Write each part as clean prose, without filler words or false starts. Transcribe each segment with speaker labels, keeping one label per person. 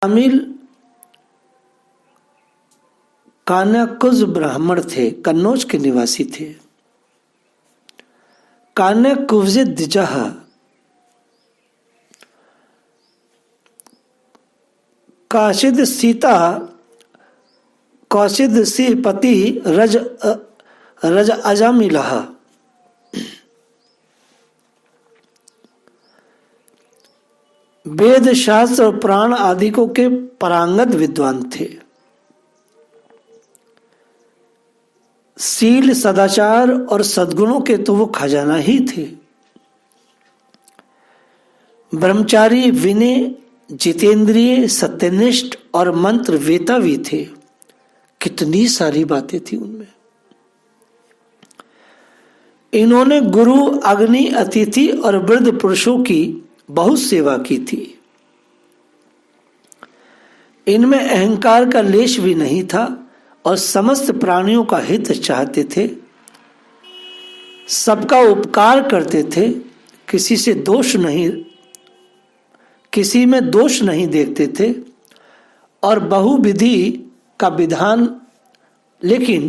Speaker 1: अजामिल कान्याकुज ब्राह्मण थे, कन्नौज के निवासी थे। कान्याकुज द्विजः काशिद सीता कौशिद सी पति रज अजामिलः। वेद शास्त्र और पुराण आदि को के पारंगत विद्वान थे। शील सदाचार और सद्गुणों के तो वो खजाना ही थे। ब्रह्मचारी, विनय, जितेंद्रिय, सत्यनिष्ठ और मंत्र वेता भी थे। कितनी सारी बातें थी उनमें। इन्होंने गुरु, अग्नि, अतिथि और वृद्ध पुरुषों की बहुत सेवा की थी। इनमें अहंकार का लेश भी नहीं था और समस्त प्राणियों का हित चाहते थे। सबका उपकार करते थे। किसी में दोष नहीं देखते थे और बहुविधि का विधान। लेकिन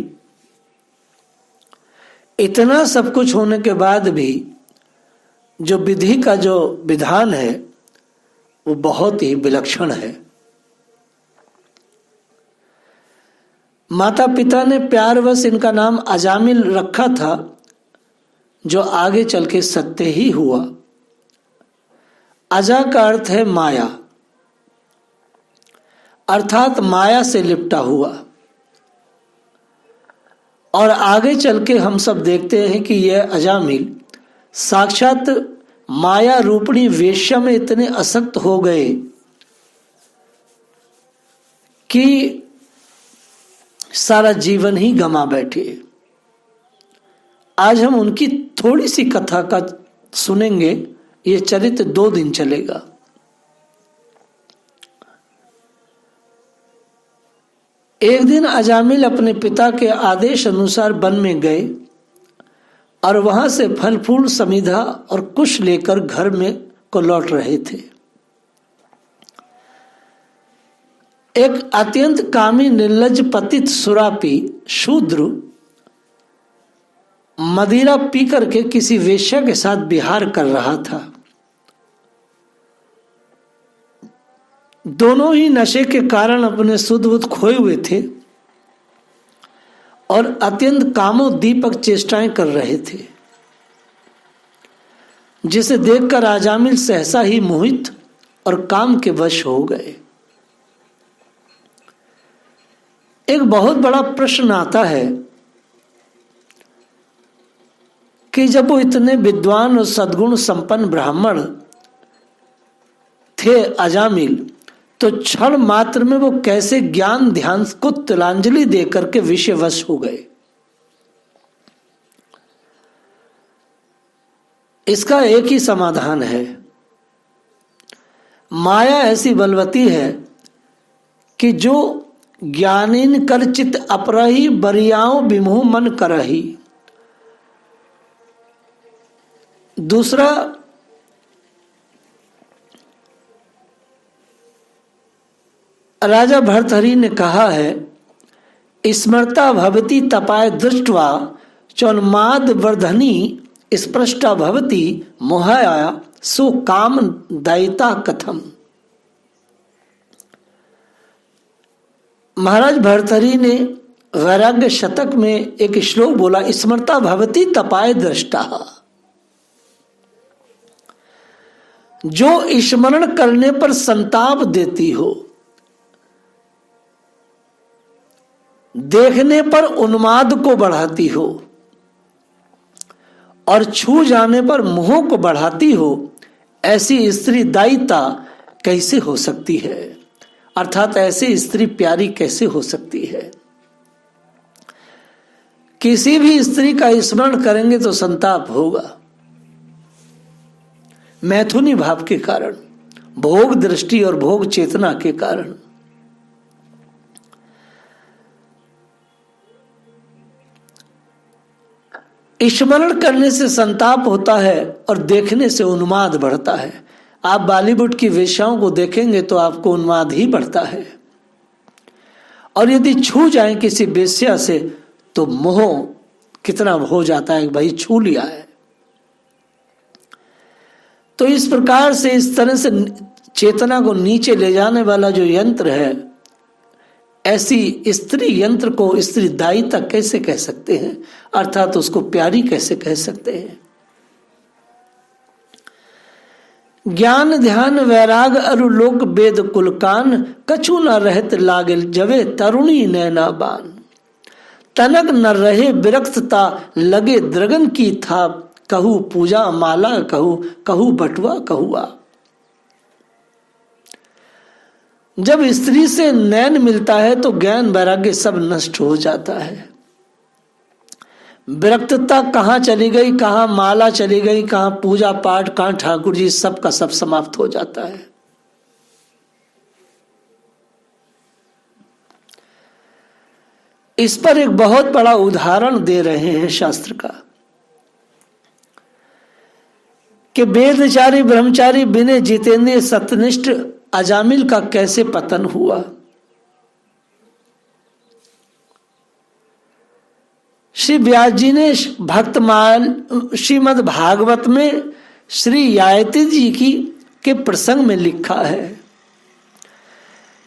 Speaker 1: इतना सब कुछ होने के बाद भी जो विधि का जो विधान है वो बहुत ही विलक्षण है। माता पिता ने प्यारवश इनका नाम अजामिल रखा था, जो आगे चल के सत्य ही हुआ। अजा का अर्थ है माया, अर्थात माया से लिपटा हुआ। और आगे चल के हम सब देखते हैं कि यह अजामिल साक्षात माया रूपणी वेश्या में इतने आसक्त हो गए कि सारा जीवन ही गंवा बैठे। आज हम उनकी थोड़ी सी कथा का सुनेंगे। ये चरित्र 2 दिन चलेगा। एक दिन अजामिल अपने पिता के आदेश अनुसार वन में गए और वहां से फल फूल, समिधा और कुश लेकर घर में को लौट रहे थे। एक अत्यंत कामी, निर्लज्ज, पतित, सुरापी शूद्र मदिरा पी करके किसी वेश्या के साथ विहार कर रहा था। दोनों ही नशे के कारण अपने सुध बुध खोए हुए थे और अत्यंत कामोद्दीपक चेष्टाएं कर रहे थे, जिसे देखकर अजामिल सहसा ही मोहित और काम के वश हो गए। एक बहुत बड़ा प्रश्न आता है कि जब वो इतने विद्वान और सद्गुण संपन्न ब्राह्मण थे अजामिल, तो क्षण मात्र में वो कैसे ज्ञान ध्यान को तिलांजलि देकर के विषयवश हो गए। इसका एक ही समाधान है। माया ऐसी बलवती है कि जो ज्ञानीन कर चित अपरही, बरियाओं विमोह मन करही। दूसरा, राजा भर्तहरि ने कहा है, स्मृता भवती तपाय दृष्ट्वा चौन्माद वर्धनी स्पृष्टा भवती मोहाया सो काम दायिता कथम। महाराज भर्तहरि ने वैराग्य शतक में एक श्लोक बोला, स्मृता भवती तपाय दृष्टा। जो स्मरण करने पर संताप देती हो, देखने पर उन्माद को बढ़ाती हो और छू जाने पर मोह को बढ़ाती हो, ऐसी स्त्री दायिता कैसे हो सकती है? अर्थात ऐसी स्त्री प्यारी कैसे हो सकती है? किसी भी स्त्री का स्मरण करेंगे तो संताप होगा, मैथुनी भाव के कारण, भोग दृष्टि और भोग चेतना के कारण। स्मरण करने से संताप होता है और देखने से उन्माद बढ़ता है। आप बॉलीवुड की वेश्याओं को देखेंगे तो आपको उन्माद ही बढ़ता है, और यदि छू जाए किसी वेश्या से तो मोह कितना हो जाता है, भाई छू लिया है। तो इस प्रकार से, इस तरह से चेतना को नीचे ले जाने वाला जो यंत्र है, ऐसी स्त्री यंत्र को स्त्री दायिता कैसे कह सकते हैं, अर्थात उसको प्यारी कैसे कह सकते हैं। ज्ञान ध्यान वैराग अरु लोक वेद कुलकान, कछु न रहत लागल जवे तरुणी नैना बान। तनक न रहे विरक्तता लगे द्रगन की था, कहू पूजा माला कहू, कहू बटुआ कहुआ। जब स्त्री से नैन मिलता है तो ज्ञान वैराग्य सब नष्ट हो जाता है। विरक्तता कहाँ चली गई, कहाँ माला चली गई, कहाँ पूजा पाठ, कहाँ ठाकुर जी, सब का सब समाप्त हो जाता है। इस पर एक बहुत बड़ा उदाहरण दे रहे हैं शास्त्र का कि वेदचारी ब्रह्मचारी विनय जितेंद्रिय सत्यनिष्ठ अजामिल का कैसे पतन हुआ। श्री व्यास जी ने भक्तमाल श्रीमद् भागवत में श्री यायति जी की के प्रसंग में लिखा है,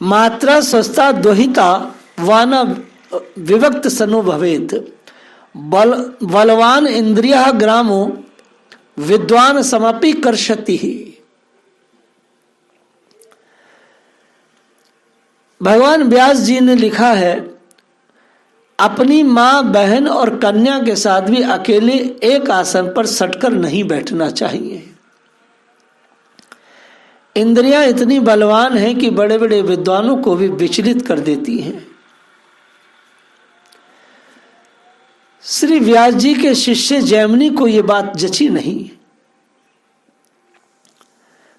Speaker 1: मात्रा स्वस्ता दोहिता वाना विभक्त सनो भवेत, बलवान इंद्रिया ग्रामो विद्वान समापि कर्षति ही। भगवान व्यास जी ने लिखा है, अपनी मां बहन और कन्या के साथ भी अकेले एक आसन पर सटकर नहीं बैठना चाहिए। इंद्रियां इतनी बलवान हैं कि बड़े बड़े विद्वानों को भी विचलित कर देती हैं। श्री व्यास जी के शिष्य जैमिनी को ये बात जची नहीं।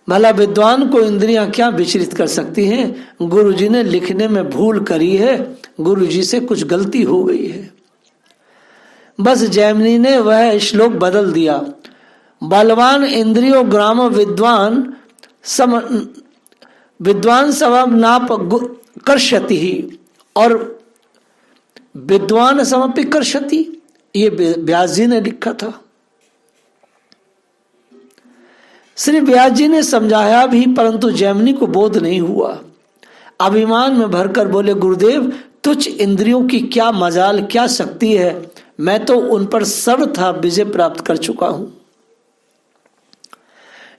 Speaker 1: भला विद्वान को इंद्रियां क्या विचलित कर सकती हैं। गुरु जी ने लिखने में भूल करी है, गुरु जी से कुछ गलती हो गई है। बस जैमिनी ने वह श्लोक बदल दिया, बलवान इंद्रियों ग्राम विद्वान समम नाप कर्षति ही, और विद्वान समपि कर्षति, ये व्यास जी ने लिखा था। श्री व्यास जी ने समझाया भी, परंतु जैमिनी को बोध नहीं हुआ। अभिमान में भरकर बोले, गुरुदेव तुच्छ इंद्रियों की क्या मजाल, क्या शक्ति है, मैं तो उन पर सर्वथा विजय प्राप्त कर चुका हूं।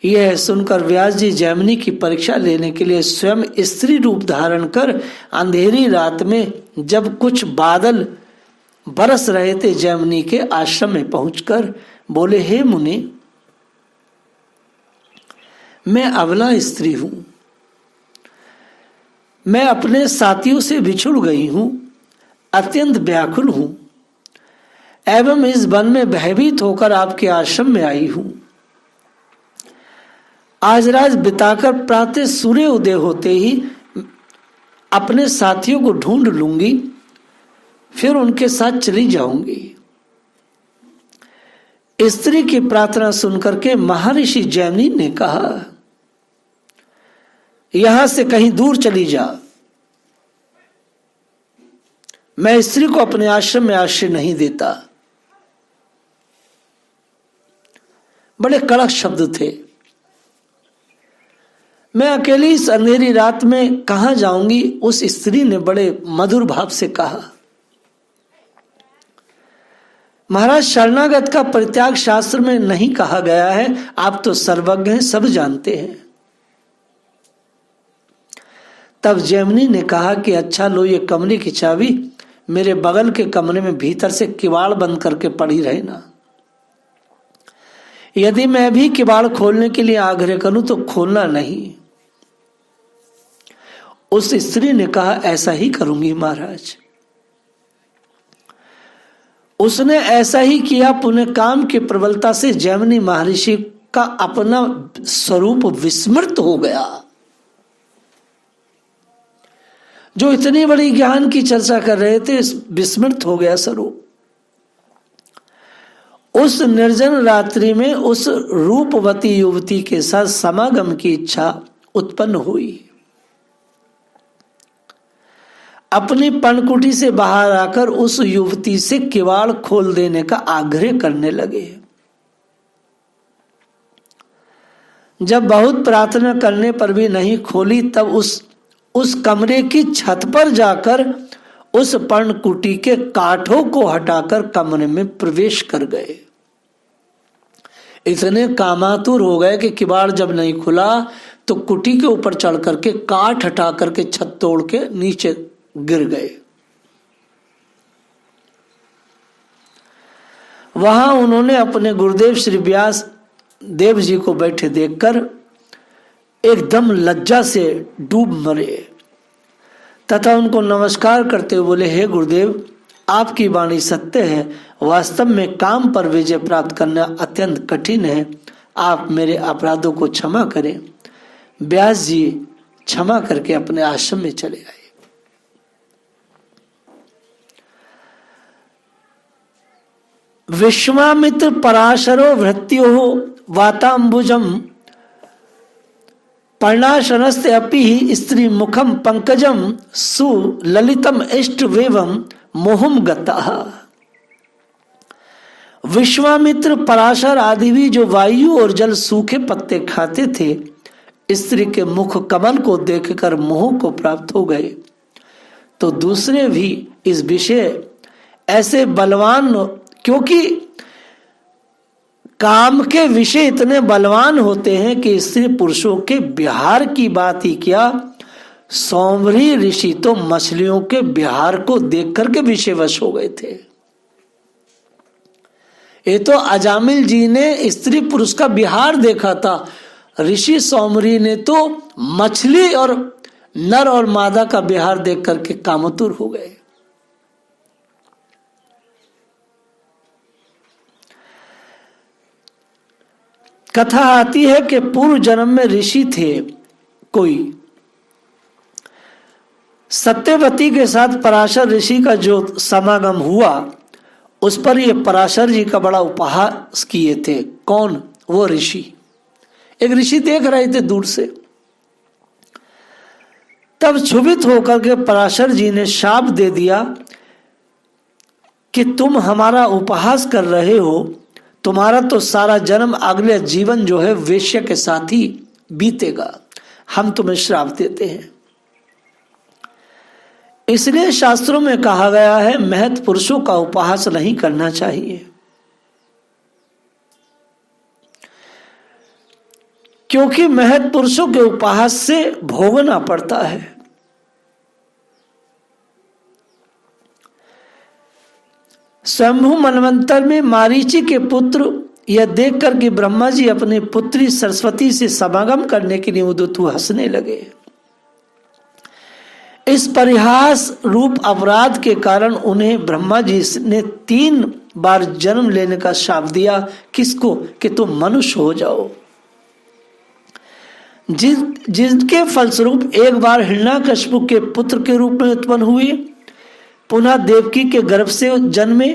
Speaker 1: यह सुनकर व्यास जी जैमिनी की परीक्षा लेने के लिए स्वयं स्त्री रूप धारण कर अंधेरी रात में जब कुछ बादल बरस रहे थे, जैमिनी के आश्रम में पहुंचकर बोले, हे मुनि, मैं अबला स्त्री हूं, मैं अपने साथियों से बिछुड़ गई हूं, अत्यंत व्याकुल हूं एवं इस वन में भयभीत होकर आपके आश्रम में आई हूं। आज रात बिताकर प्रातः सूर्य उदय होते ही अपने साथियों को ढूंढ लूंगी, फिर उनके साथ चली जाऊंगी। स्त्री की प्रार्थना सुनकर के महर्षि जैमिनी ने कहा, यहां से कहीं दूर चली जा, मैं स्त्री को अपने आश्रम में आश्रय नहीं देता। बड़े कड़क शब्द थे। मैं अकेली इस अंधेरी रात में कहां जाऊंगी, उस स्त्री ने बड़े मधुर भाव से कहा। महाराज, शरणागत का परित्याग शास्त्र में नहीं कहा गया है, आप तो सर्वज्ञ हैं, सब जानते हैं। तब जैमिनी ने कहा कि अच्छा लो, ये कमरे की चाबी मेरे बगल के कमरे में भीतर से किवाड़ बंद करके पड़ी रहे ना। यदि मैं भी किवाड़ खोलने के लिए आग्रह करूं तो खोलना नहीं। उस स्त्री ने कहा, ऐसा ही करूंगी महाराज। उसने ऐसा ही किया। पुण्य काम की प्रबलता से जैमिनी महर्षि का अपना स्वरूप विस्मृत हो गया। जो इतनी बड़ी ज्ञान की चर्चा कर रहे थे, विस्मृत हो गया स्वरूप। उस निर्जन रात्रि में उस रूपवती युवती के साथ समागम की इच्छा उत्पन्न हुई। अपनी पर्णकुटी से बाहर आकर उस युवती से किवाड़ खोल देने का आग्रह करने लगे। जब बहुत प्रार्थना करने पर भी नहीं खोली, तब उस कमरे की छत पर जाकर उस पर्णकुटी के काठों को हटाकर कमरे में प्रवेश कर गए। इतने कामातुर हो गए कि किवाड़ जब नहीं खुला तो कुटी के ऊपर चढ़ करके काठ हटा करके छत तोड़ के नीचे गिर गए। वहां उन्होंने अपने गुरुदेव श्री व्यास देव जी को बैठे देखकर एकदम लज्जा से डूब मरे तथा उनको नमस्कार करते हुए बोले, हे गुरुदेव, आपकी वाणी सत्य है। वास्तव में काम पर विजय प्राप्त करना अत्यंत कठिन है। आप मेरे अपराधों को क्षमा करें। व्यास जी क्षमा करके अपने आश्रम में चले आए। विश्वामित्र पराशरो भृत्यो वातांबुजम पर्णाशनस्ते अपि स्त्री मुखम पंकजम सुललितम इष्टवेवम मोहम गतः। विश्वामित्र, पराशर आदि भी जो वायु और जल सूखे पत्ते खाते थे, स्त्री के मुख कमल को देखकर मोह को प्राप्त हो गए। तो दूसरे भी इस विषय ऐसे बलवान, क्योंकि काम के विषय इतने बलवान होते हैं कि स्त्री पुरुषों के विहार की बात ही क्या, सौम्री ऋषि तो मछलियों के विहार को देख करके विषयवश हो गए थे। ये तो अजामिल जी ने स्त्री पुरुष का विहार देखा था, ऋषि सौमरी ने तो मछली और नर और मादा का विहार देख करके कामतुर हो गए। कथा आती है कि पूर्व जन्म में ऋषि थे कोई, सत्यवती के साथ पराशर ऋषि का जो समागम हुआ, उस पर ये पराशर जी का बड़ा उपहास किए थे। कौन? वो ऋषि। एक ऋषि देख रहे थे दूर से, तब क्षुभित होकर के पराशर जी ने शाप दे दिया कि तुम हमारा उपहास कर रहे हो, तुम्हारा तो सारा जन्म अगले जीवन जो है वेश्या के साथ ही बीतेगा, हम तुम्हें श्राप देते हैं। इसलिए शास्त्रों में कहा गया है महत् पुरुषों का उपहास नहीं करना चाहिए, क्योंकि महत् पुरुषों के उपहास से भोगना पड़ता है। स्वयंभू मनवंतर में मारीची के पुत्र यह देखकर कि ब्रह्मा जी अपनी पुत्री सरस्वती से समागम करने के लिए उद्युक्त हुए हंसने लगे। इस परिहास रूप अपराध के कारण उन्हें ब्रह्मा जी ने 3 बार जन्म लेने का शाप दिया। किसको? कि तुम मनुष्य हो जाओ। जिनके फलस्वरूप एक बार हिरण्याकश्यप के पुत्र के रूप में उत्पन्न हुए, पुनः देवकी के गर्भ से जन्मे,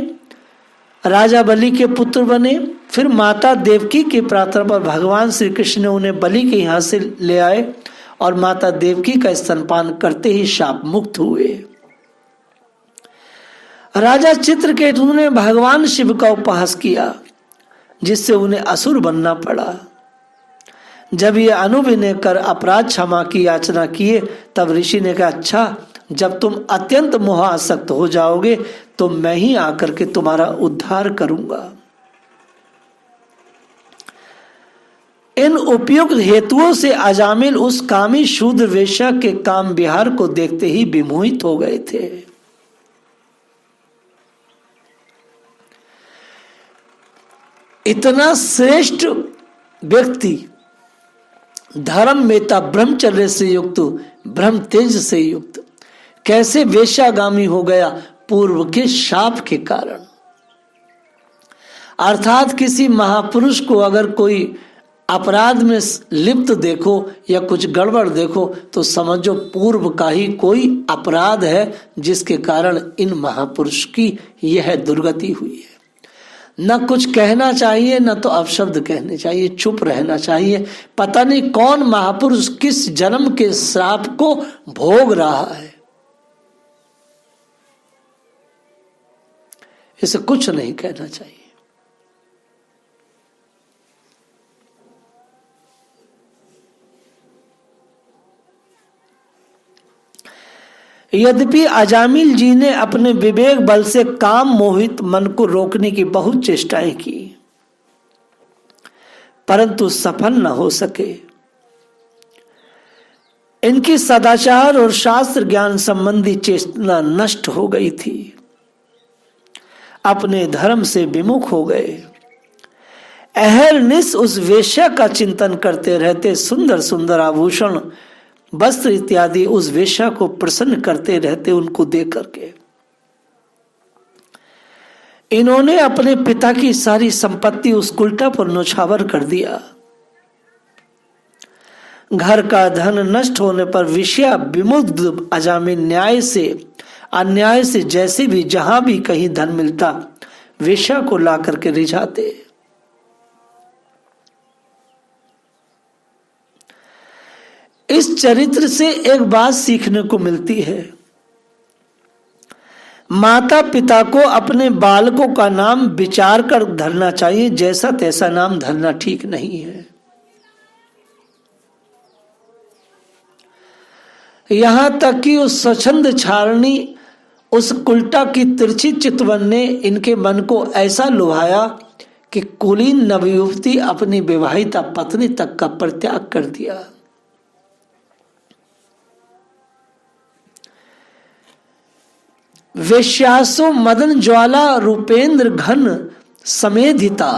Speaker 1: राजा बलि के पुत्र बने, फिर माता देवकी की प्रार्थना पर भगवान श्री कृष्ण ने उन्हें बलि के यहाँ से ले आए और माता देवकी का स्तनपान करते ही शाप मुक्त हुए। राजा चित्रकेतु ने भगवान शिव का उपहास किया, जिससे उन्हें असुर बनना पड़ा। जब ये अनुविनय कर अपराध क्षमा की याचना किए, तब ऋषि ने कहा, अच्छा, जब तुम अत्यंत मोहासक्त हो जाओगे तो मैं ही आकर के तुम्हारा उद्धार करूंगा। इन उपयुक्त हेतुओं से अजामिल उस कामी शूद्र वेश्या के काम विहार को देखते ही विमोहित हो गए थे। इतना श्रेष्ठ व्यक्ति, धर्मवेता, ब्रह्मचर्य से युक्त, ब्रह्म तेज से युक्त, कैसे वेश्यागामी हो गया? पूर्व के शाप के कारण। अर्थात किसी महापुरुष को अगर कोई अपराध में लिप्त देखो या कुछ गड़बड़ देखो तो समझो पूर्व का ही कोई अपराध है, जिसके कारण इन महापुरुष की यह दुर्गति हुई है। न कुछ कहना चाहिए, न तो अपशब्द कहने चाहिए, चुप रहना चाहिए। पता नहीं कौन महापुरुष किस जन्म के श्राप को भोग रहा है, इसे कुछ नहीं कहना चाहिए। यद्यपि अजामिल जी ने अपने विवेक बल से काम मोहित मन को रोकने की बहुत चेष्टाएं की, परंतु सफल न हो सके। इनकी सदाचार और शास्त्र ज्ञान संबंधी चेतना नष्ट हो गई थी, अपने धर्म से विमुख हो गए। अहरनिश उस वेश्या का चिंतन करते रहते, सुंदर सुंदर आभूषण वस्त्र इत्यादि उस वेश्या को प्रसन्न करते रहते उनको देख करके। इन्होंने अपने पिता की सारी संपत्ति उस कुल्टा पर न्यौछावर कर दिया। घर का धन नष्ट होने पर विषया विमुग्ध अजामिल न्याय से अन्याय से जैसे भी जहां भी कहीं धन मिलता वेश्या को ला करके रिझाते। इस चरित्र से एक बात सीखने को मिलती है, माता पिता को अपने बालकों का नाम विचार कर धरना चाहिए, जैसा तैसा नाम धरना ठीक नहीं है। यहां तक कि उस स्वच्छंद छारणी उस कुल्टा की तिरछी चितवन ने इनके मन को ऐसा लुभाया कि कुलीन नवयुवती अपनी विवाहिता पत्नी तक का परित्याग कर दिया। वेश्यासो मदन ज्वाला रूपेंद्र घन समेधिता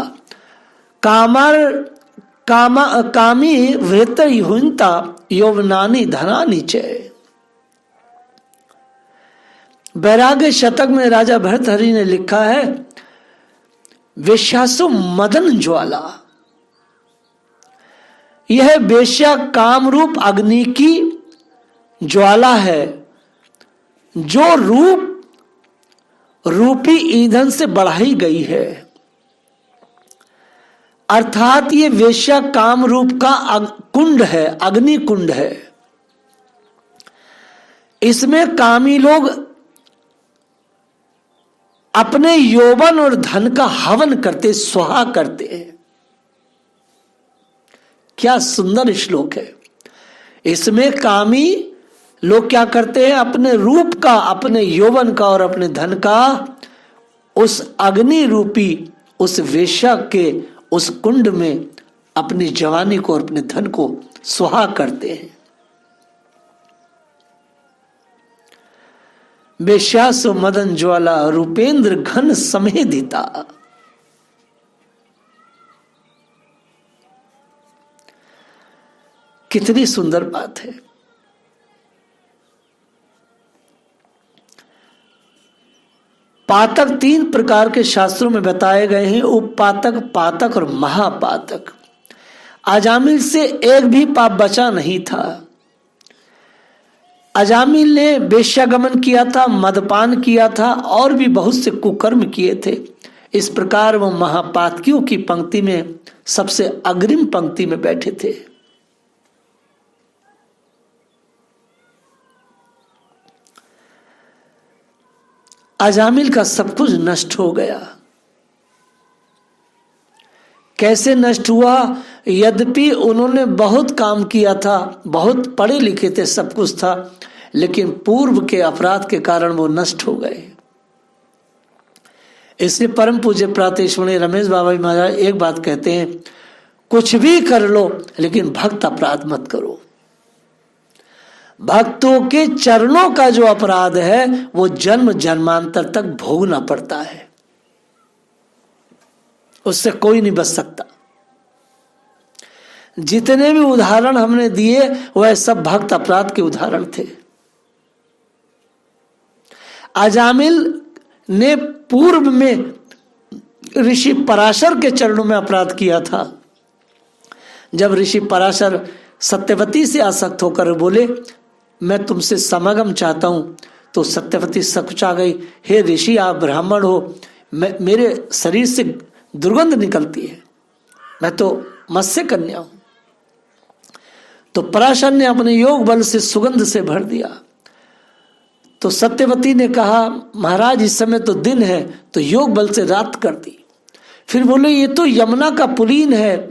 Speaker 1: कामी वेतयुहिंता यौवनानी धनानी चय। वैराग्य शतक में राजा भर्तहरि ने लिखा है, वेश्यासो मदन ज्वाला, यह वेश्या कामरूप अग्नि की ज्वाला है जो रूपी ईंधन से बढ़ाई गई है। अर्थात ये वेश्या काम रूप का कुंड है, अग्नि कुंड है। इसमें कामी लोग अपने यौवन और धन का हवन करते, स्वाहा करते हैं। क्या सुंदर श्लोक है। इसमें कामी लोग क्या करते हैं, अपने रूप का, अपने यौवन का और अपने धन का उस अग्नि रूपी उस वेश्या के उस कुंड में अपनी जवानी को और अपने धन को सुहा करते हैं। वेश्यासो मदन ज्वाला रूपेंद्र घन समेधिता। कितनी सुंदर बात है। पातक 3 प्रकार के शास्त्रों में बताए गए हैं, उपपातक, पातक और महापातक। अजामिल से एक भी पाप बचा नहीं था। अजामिल ने वेश्यागमन किया था, मदपान किया था और भी बहुत से कुकर्म किए थे। इस प्रकार वो महापातकियों की पंक्ति में सबसे अग्रिम पंक्ति में बैठे थे। अजामिल का सब कुछ नष्ट हो गया। कैसे नष्ट हुआ? यद्यपि उन्होंने बहुत काम किया था, बहुत पढ़े लिखे थे, सब कुछ था, लेकिन पूर्व के अपराध के कारण वो नष्ट हो गए। इसलिए परम पूज्य प्रातेश्वरी रमेश बाबा जी महाराज एक बात कहते हैं, कुछ भी कर लो लेकिन भक्त अपराध मत करो। भक्तों के चरणों का जो अपराध है वो जन्म जन्मांतर तक भोगना पड़ता है, उससे कोई नहीं बच सकता। जितने भी उदाहरण हमने दिए वह सब भक्त अपराध के उदाहरण थे। अजामिल ने पूर्व में ऋषि पराशर के चरणों में अपराध किया था। जब ऋषि पराशर सत्यवती से आसक्त होकर बोले, मैं तुमसे समागम चाहता हूं, तो सत्यवती सकुचा गई, हे ऋषि आप ब्राह्मण हो, मेरे शरीर से दुर्गंध निकलती है, मैं तो मत्स्य कन्या हूं। तो पराशर ने अपने योग बल से सुगंध से भर दिया। तो सत्यवती ने कहा महाराज इस समय तो दिन है, तो योग बल से रात कर दी। फिर बोले ये तो यमुना का पुलीन है,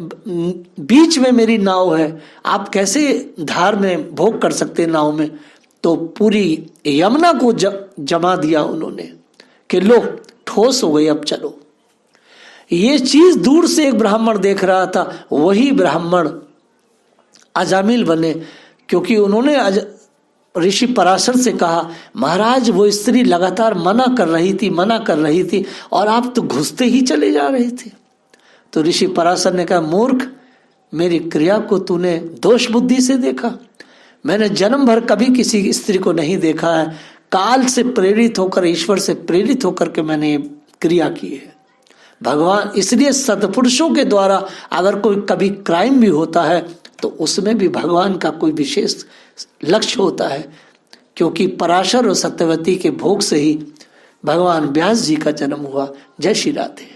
Speaker 1: बीच में मेरी नाव है, आप कैसे धार में भोग कर सकते नाव में। तो पूरी यमुना को जमा दिया उन्होंने कि लो ठोस हो गई, अब चलो। ये चीज दूर से एक ब्राह्मण देख रहा था, वही ब्राह्मण अजामिल बने, क्योंकि उन्होंने ऋषि पराशर से कहा महाराज वो स्त्री लगातार मना कर रही थी और आप तो घुसते ही चले जा रहे थे। तो ऋषि पराशर ने कहा मूर्ख, मेरी क्रिया को तूने दोष बुद्धि से देखा, मैंने जन्म भर कभी किसी स्त्री को नहीं देखा है, काल से प्रेरित होकर, ईश्वर से प्रेरित होकर के मैंने ये क्रिया की है। भगवान, इसलिए सत्पुरुषों के द्वारा अगर कोई कभी क्राइम भी होता है तो उसमें भी भगवान का कोई विशेष लक्ष्य होता है, क्योंकि पराशर और सत्यवती के भोग से ही भगवान व्यास जी का जन्म हुआ। जय श्री राधे।